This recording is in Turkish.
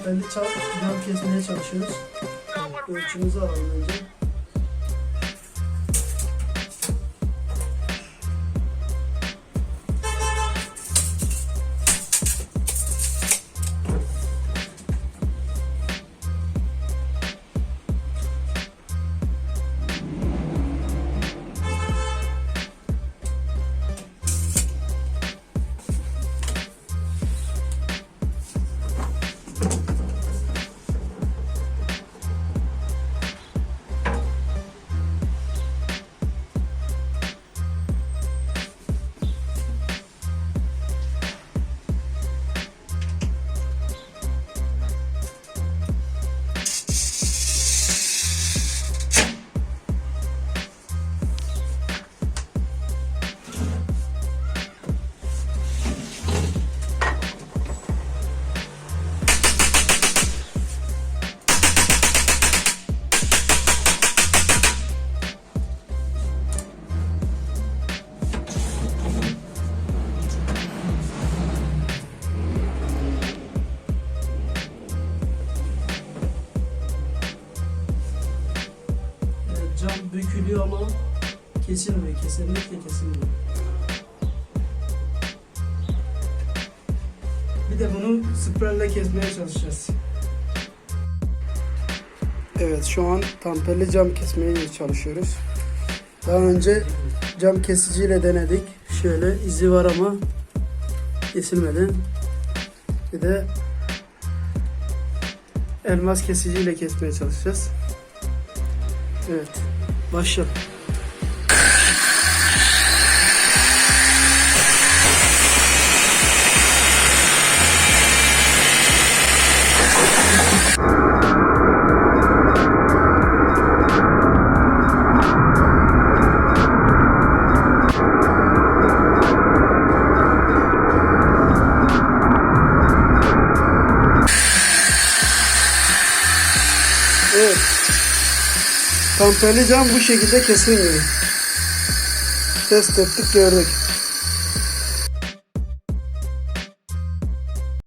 temperli cam kesmeye çalışıyoruz. Ölçümüzü alalım önce. Cam bükülüyor ama kesilmiyor. Kesinlikle kesilmiyor. Bir de bunu spreyle kesmeye çalışacağız. Evet, şu an temperli cam kesmeye çalışıyoruz. Daha önce cam kesiciyle denedik. Şöyle izi var ama kesilmedi. Bir de elmas kesiciyle kesmeye çalışacağız. Evet, başla. Evet. Temperli cam bu şekilde kesilmiyor. Test ettik, gördük.